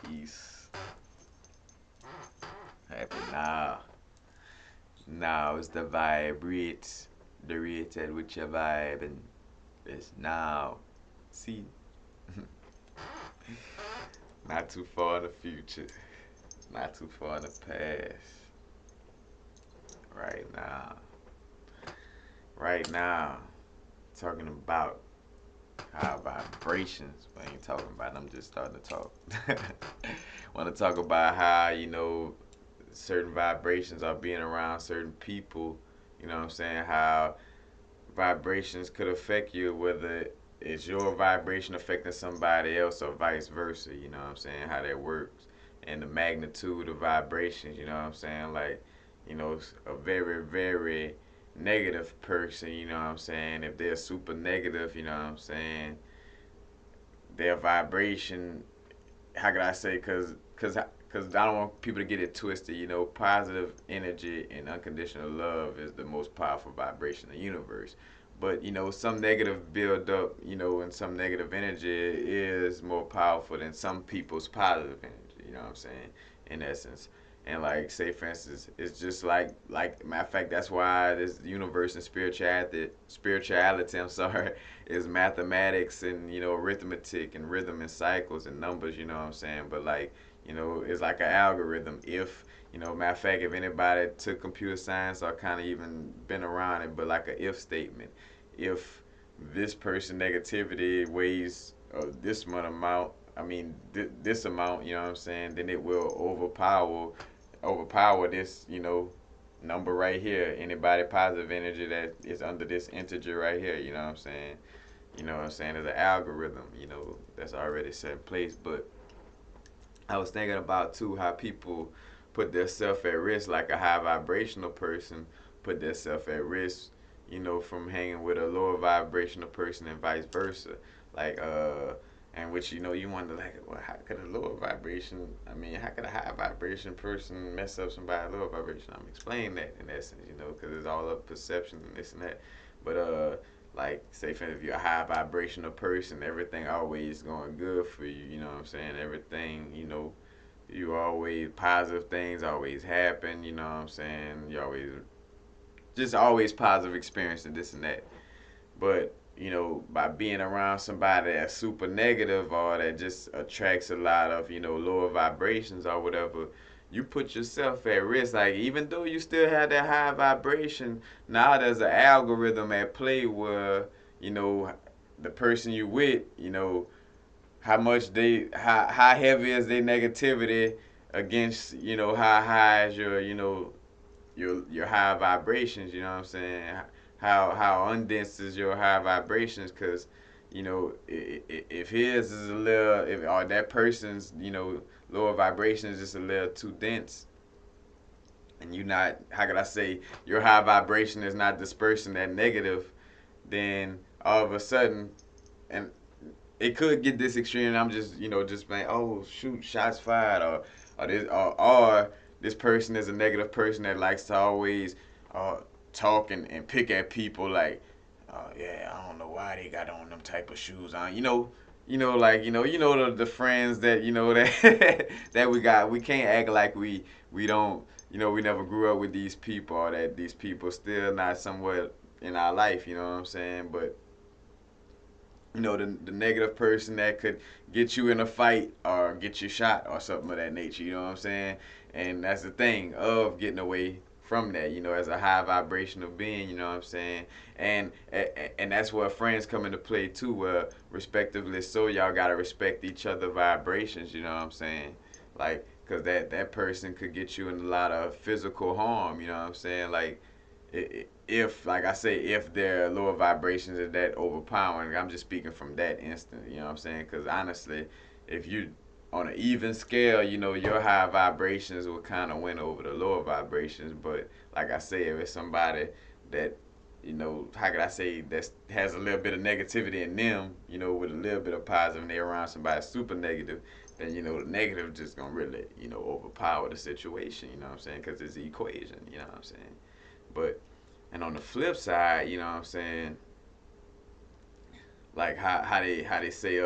Peace. Happy now. Now is the vibrate. The rated with your vibe and it's now. See? Not too far in the future. Not too far in the past. Right now. Right now. Talking about how vibrations. I ain't talking about it, I'm just starting to talk. Want to talk about how, certain vibrations are being around certain people. You know what I'm saying? How vibrations could affect you, whether it's your vibration affecting somebody else or vice versa. You know what I'm saying? How that works and the magnitude of vibrations. You know what I'm saying? Like, a very, very negative person. You know what I'm saying? If they're super negative, you know what I'm saying? Their vibration, how could I say? Because I don't want people to get it twisted. Positive energy and unconditional love is the most powerful vibration in the universe. But some negative build up, and some negative energy is more powerful than some people's positive energy. You know what I'm saying? In essence. And like, say for instance, it's just like matter of fact, that's why this universe and spirituality, I'm sorry, is mathematics and arithmetic and rhythm and cycles and numbers. You know what I'm saying? But like, it's like an algorithm. If matter of fact, if anybody took computer science or kind of even been around it, but like a if statement, if this person negativity weighs this much amount, I mean this amount, you know what I'm saying, then it will overpower this, number right here. Anybody positive energy that is under this integer right here, you know what I'm saying? You know what I'm saying? There's an algorithm, that's already set in place. But I was thinking about too how people put themselves at risk, like a high vibrational person put themselves at risk, from hanging with a lower vibrational person and vice versa. Like and which you wonder like, well, how could a lower vibration? I mean, how could a high vibration person mess up somebody lower vibration? I'm explaining that in essence, because it's all up perception and this and that. But like say for if you're a high vibrational person, everything always going good for you. You know what I'm saying? Everything, you always positive things always happen. You know what I'm saying? You always just always positive experience and this and that. But by being around somebody that's super negative or that just attracts a lot of lower vibrations or whatever, you put yourself at risk. Like even though you still have that high vibration, now there's an algorithm at play where you know the person you with, how heavy is their negativity against how high is your high vibrations. You know what I'm saying? How undense is your high vibrations? Because if his is a little, if or that person's lower vibration is just a little too dense, and you not, how could I say, your high vibration is not dispersing that negative, then all of a sudden, and it could get this extreme. And I'm just just like, oh shoot, shots fired, or this person is a negative person that likes to always uh, talk and pick at people like, yeah, I don't know why they got on them type of shoes on. Like the friends that that that we got. We can't act like we don't. We never grew up with these people, or that these people still not somewhere in our life. You know what I'm saying? But the negative person that could get you in a fight or get you shot or something of that nature. You know what I'm saying? And that's the thing of getting away from that. As a high vibrational being. You know what I'm saying? And that's where friends come into play too. Where respectively, so y'all gotta respect each other vibrations. You know what I'm saying? Like, cause that person could get you in a lot of physical harm. You know what I'm saying? Like if like I say, if their lower vibrations are that overpowering, I'm just speaking from that instant. You know what I'm saying? Because honestly, if you on an even scale, your high vibrations will kind of win over the lower vibrations. But like I say, if it's somebody that how could I say, that has a little bit of negativity in them, with a little bit of positive, and they're around somebody super negative, then the negative just gonna really overpower the situation. You know what I'm saying? Because it's the equation. You know what I'm saying? But and on the flip side, you know what I'm saying, like how they say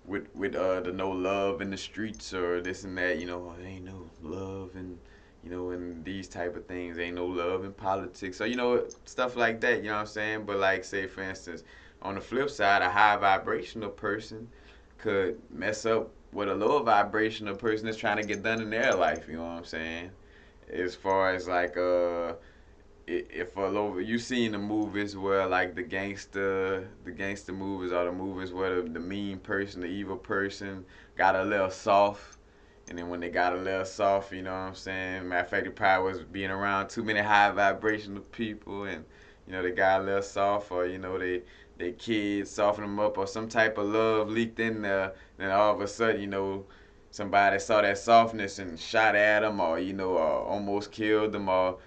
with with the no love in the streets or this and that. There ain't no love and and these type of things. Ain't no love in politics. So stuff like that. You know what I'm saying? But like say for instance, on the flip side, a high vibrational person could mess up what a lower vibrational person is trying to get done in their life. You know what I'm saying? As far as like if all over you seen the movies where like the gangster movies or the movies where the mean person, the evil person got a little soft, and then when they got a little soft, you know what I'm saying? Matter of fact, it probably was being around too many high vibrational people, and they got a little soft, or they kids soften them up, or some type of love leaked in there. Then all of a sudden, somebody saw that softness and shot at them, or almost killed them, or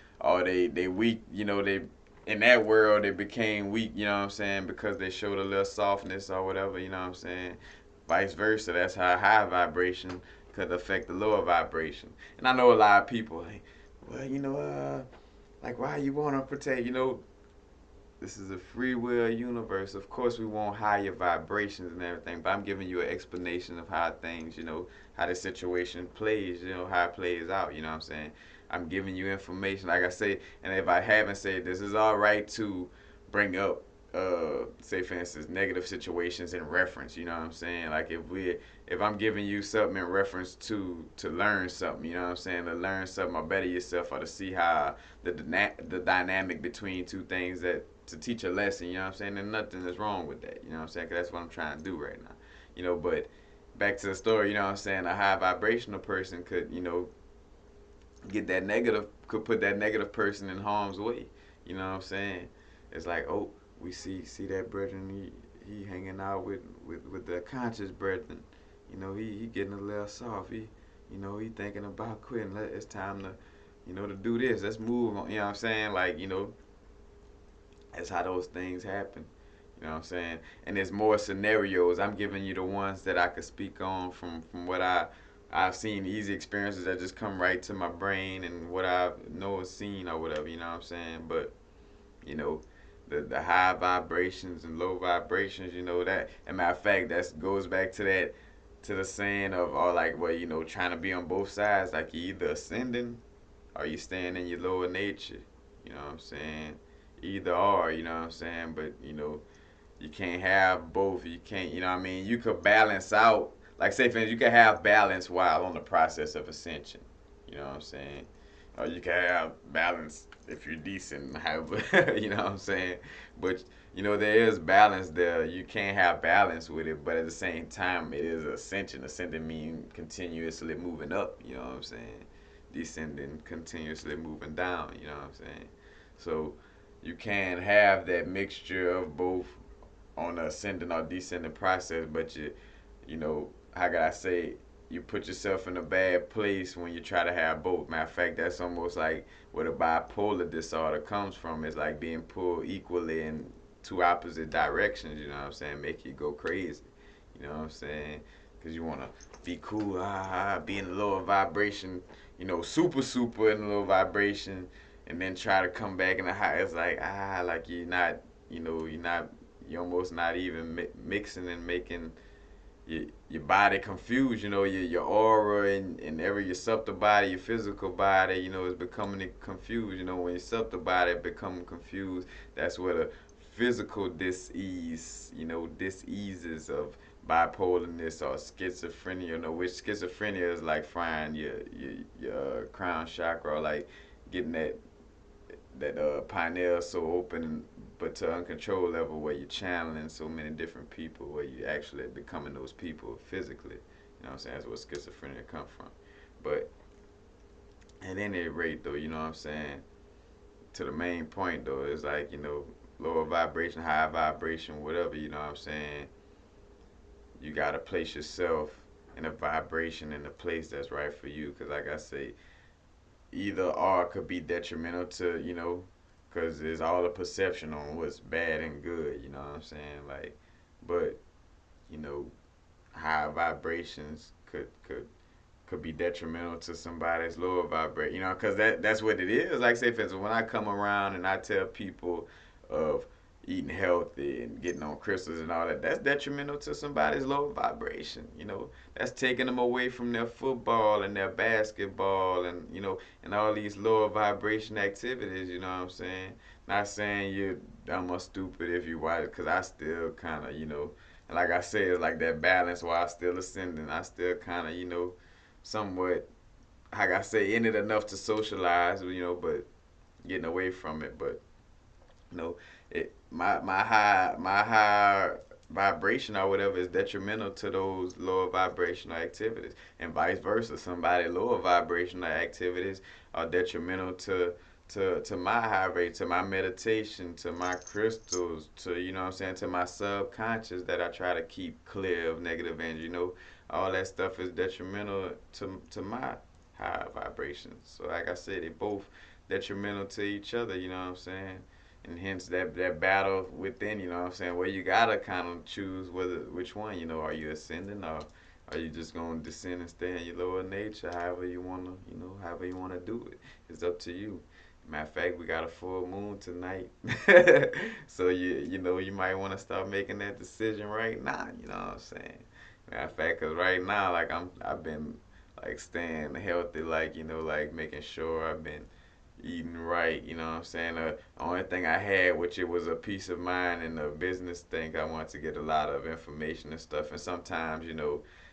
they weak, they in that world they became weak, you know what I'm saying, because they showed a little softness or whatever, you know what I'm saying. Vice versa, that's how high vibration could affect the lower vibration. And I know a lot of people like, well, like why you want to protect, this is a free will universe. Of course, we want higher vibrations and everything, but I'm giving you an explanation of how things, how the situation plays, how it plays out. You know what I'm saying? I'm giving you information, like I say, and if I haven't said this, is all right to bring up, say for instance, negative situations in reference. You know what I'm saying? Like if I'm giving you something in reference to learn something, you know what I'm saying, to learn something or better yourself, or to see how the dynamic between two things that to teach a lesson, you know what I'm saying? And nothing is wrong with that, you know what I'm saying? 'Cause that's what I'm trying to do right now, But back to the story, you know what I'm saying? A high vibrational person could, get that negative, could put that negative person in harm's way, you know what I'm saying? It's like, oh, we see that brethren, he hanging out with the conscious brethren, he getting a little soft, he thinking about quitting. It's time to, to do this. Let's move on, you know what I'm saying? Like, that's how those things happen. You know what I'm saying? And there's more scenarios. I'm giving you the ones that I could speak on from what I've seen, easy experiences that just come right to my brain and what I know and seen or whatever. You know what I'm saying? But you know, the high vibrations and low vibrations. That. And matter of fact, that goes back to that to the saying of or like well, trying to be on both sides. Like you either ascending or you staying in your lower nature. You know what I'm saying? Either or, you know what I'm saying? But, you can't have both. You can't, you know what I mean? You could balance out, like say for instance, you can have balance while on the process of ascension. You know what I'm saying? Or you can have balance if you're decent, have, you know what I'm saying? But, there is balance there. You can't have balance with it, but at the same time, it is ascension. Ascending means continuously moving up, you know what I'm saying? Descending, continuously moving down, you know what I'm saying? So, you can have that mixture of both on the ascending or descending process, but how could I say, you put yourself in a bad place when you try to have both. Matter of fact, that's almost like where the bipolar disorder comes from. It's like being pulled equally in two opposite directions, you know what I'm saying? Make you go crazy, you know what I'm saying? Because you want to be cool, be in the lower vibration, super in the low vibration, and then try to come back in the high. It's like like you're not, you're almost not even mixing and making your body confused. Your aura and every your subtle body, your physical body, is becoming confused. When your subtle body become confused, that's where the physical disease, diseases of bipolarness or schizophrenia, which schizophrenia is like frying your crown chakra, or like getting that pineal so open, but to uncontrolled level where you're channeling so many different people, where you actually becoming those people physically. You know what I'm saying? That's where schizophrenia come from. But at any rate, though, you know what I'm saying? To the main point, though, it's like, lower vibration, high vibration, whatever, you know what I'm saying? You got to place yourself in a vibration in a place that's right for you. Because, like I say, either or could be detrimental to, because it's all a perception on what's bad and good, you know what I'm saying? Like, but, you know, high vibrations could be detrimental to somebody's lower vibration, because that's what it is. Like, say, for instance, when I come around and I tell people of, eating healthy and getting on crystals and all that, that's detrimental to somebody's low vibration. That's taking them away from their football and their basketball and and all these lower vibration activities. You know what I'm saying? Not saying you're dumb or stupid if you watch it, because I still kind of and like I said, it's like that balance while I still ascending. I still kind of somewhat, like I say, in it enough to socialize, but getting away from it. But you know, my high vibration or whatever is detrimental to those lower vibrational activities, and vice versa. Somebody lower vibrational activities are detrimental to my high rate, to my meditation, to my crystals, to what I'm saying, to my subconscious that I try to keep clear of negative energy. All that stuff is detrimental to my high vibrations. So like I said, they both detrimental to each other. You know what I'm saying? And hence that battle within, what I'm saying, where you gotta kind of choose which one, are you ascending, or are you just gonna descend and stay in your lower nature, however you wanna do it. It's up to you. Matter of fact, we got a full moon tonight, so you might want to start making that decision right now. You know what I'm saying? Matter of fact, cause right now, like I've been like staying healthy, like like making sure I've been eating right. You know what I'm saying? The only thing I had, which it was a peace of mind and a business thing, I wanted to get a lot of information and stuff. And sometimes,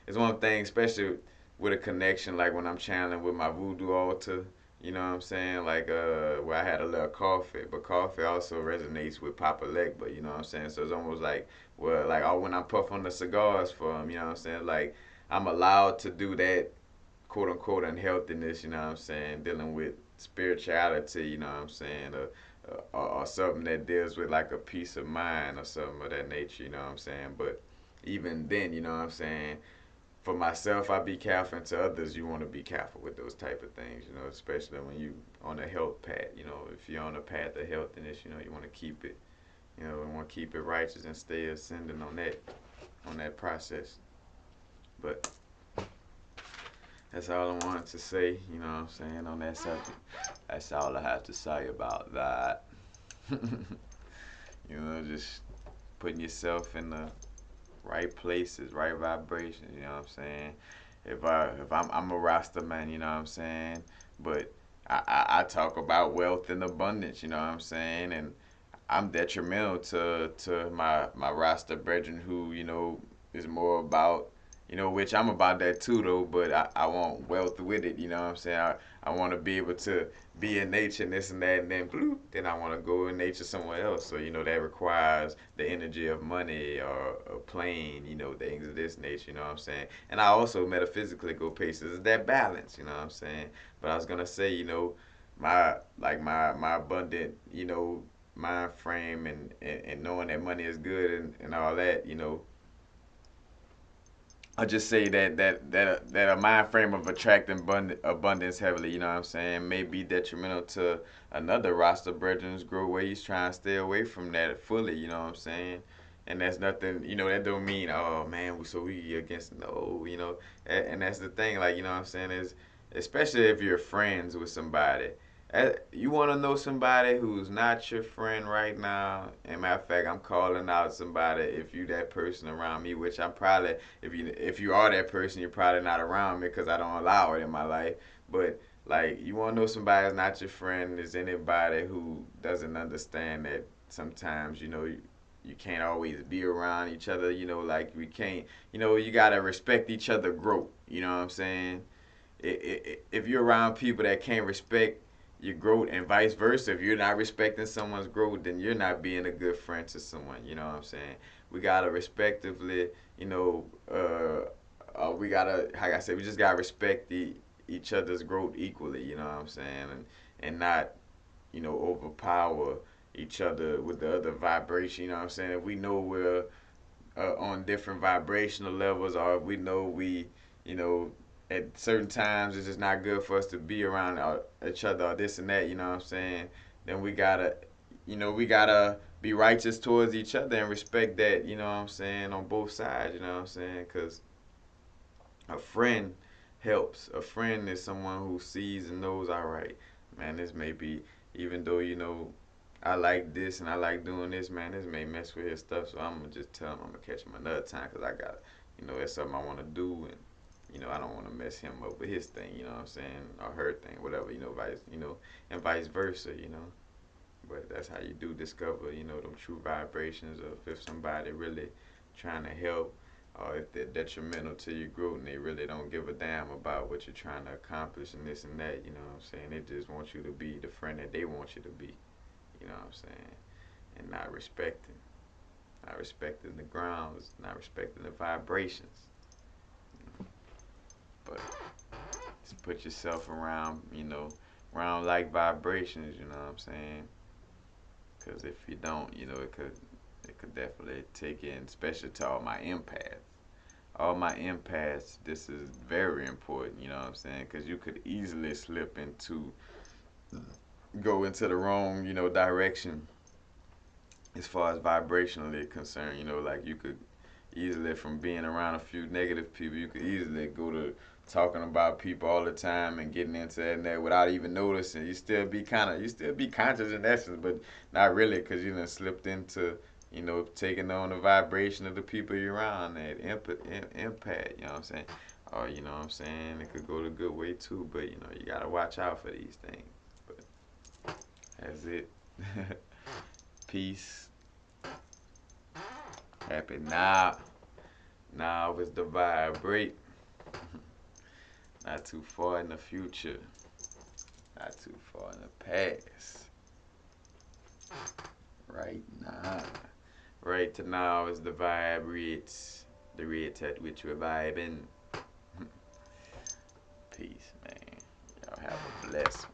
it's one thing, especially with a connection, like when I'm channeling with my voodoo altar. You know what I'm saying? Like where I had a little coffee, but coffee also resonates with Papa Lek. But you know what I'm saying? So it's almost like, well, like when I puff on the cigars for him. You know what I'm saying? Like I'm allowed to do that, quote unquote, unhealthiness, you know what I'm saying, dealing with spirituality, you know what I'm saying, or something that deals with like a peace of mind or something of that nature, you know what I'm saying. But even then, you know what I'm saying, for myself, I be careful, and to others, you want to be careful with those type of things, especially when you on a health path. If you're on a path of healthiness, you want to keep it, you want to keep it righteous and stay ascending on that process. But that's all I wanted to say, you know what I'm saying, on that subject. That's all I have to say about that. Just putting yourself in the right places, right vibrations, you know what I'm saying? If I'm a Rasta man, you know what I'm saying? But I talk about wealth and abundance, you know what I'm saying? And I'm detrimental to my roster brethren who is more about which I'm about that too though, but I want wealth with it, you know what I'm saying? I want to be able to be in nature and this and that, and then bloop, then I want to go in nature somewhere else. So that requires the energy of money or a plane, things of this nature, you know what I'm saying? And I also metaphysically go places. It's that balance, you know what I'm saying? But I was gonna say, my abundant, mind frame and knowing that money is good and all that, I just say that a mind frame of attracting abundance heavily, you know what I'm saying, may be detrimental to another roster brethren's growth where he's trying to stay away from that fully, you know what I'm saying? And that's nothing, that don't mean, oh man, we against, no, and that's the thing, like, you know what I'm saying, is especially if you're friends with somebody. You want to know somebody who's not your friend right now? And matter of fact, I'm calling out somebody if you that person around me, which I'm probably, if you are that person, you're probably not around me because I don't allow it in my life. But like, you want to know somebody is not your friend? Is anybody who doesn't understand that sometimes you can't always be around each other. Like we can't. You gotta respect each other growth. You know what I'm saying? If you're around people that can't respect your growth and vice versa, if you're not respecting someone's growth, then you're not being a good friend to someone. You know what I'm saying? We gotta respectively, we gotta, like I said, we just gotta respect each other's growth equally. You know what I'm saying? And not, overpower each other with the other vibration. You know what I'm saying? If we know we're on different vibrational levels, or if we know you know, at certain times it's just not good for us to be around each other or this and that, you know what I'm saying? Then we gotta be righteous towards each other and respect that, you know what I'm saying, on both sides, you know what I'm saying? Because a friend helps. A friend is someone who sees and knows, all right, man, this may be, even though, I like this and I like doing this, man. This may mess with his stuff, so I'm gonna just tell him I'm gonna catch him another time because I got, it's something I want to do, and I don't want to mess him up with his thing, you know what I'm saying, or her thing, whatever, and vice versa, But that's how you do discover, them true vibrations of if somebody really trying to help, or if they're detrimental to your growth and they really don't give a damn about what you're trying to accomplish and this and that, you know what I'm saying? They just want you to be the friend that they want you to be, you know what I'm saying? And not respecting the grounds, not respecting the vibrations. But just put yourself around, around like vibrations, you know what I'm saying? Because if you don't, it could definitely take in, especially to all my empaths. All my empaths, this is very important, you know what I'm saying? Because you could easily slip into, go into the wrong, direction as far as vibrationally concerned, like you could easily, from being around a few negative people, you could easily go to talking about people all the time and getting into that and that without even noticing. You still be conscious in essence, but not really, because you done slipped into, taking on the vibration of the people you're around, that impact, you know what I'm saying? Or, you know what I'm saying? It could go the good way too, but, you gotta watch out for these things. But that's it. Peace. Happy now. Now is the vibrate. Not too far in the future. Not too far in the past. Right now. Right to now is the vibrates. The rate at which we're vibing. Peace, man. Y'all have a blessed one.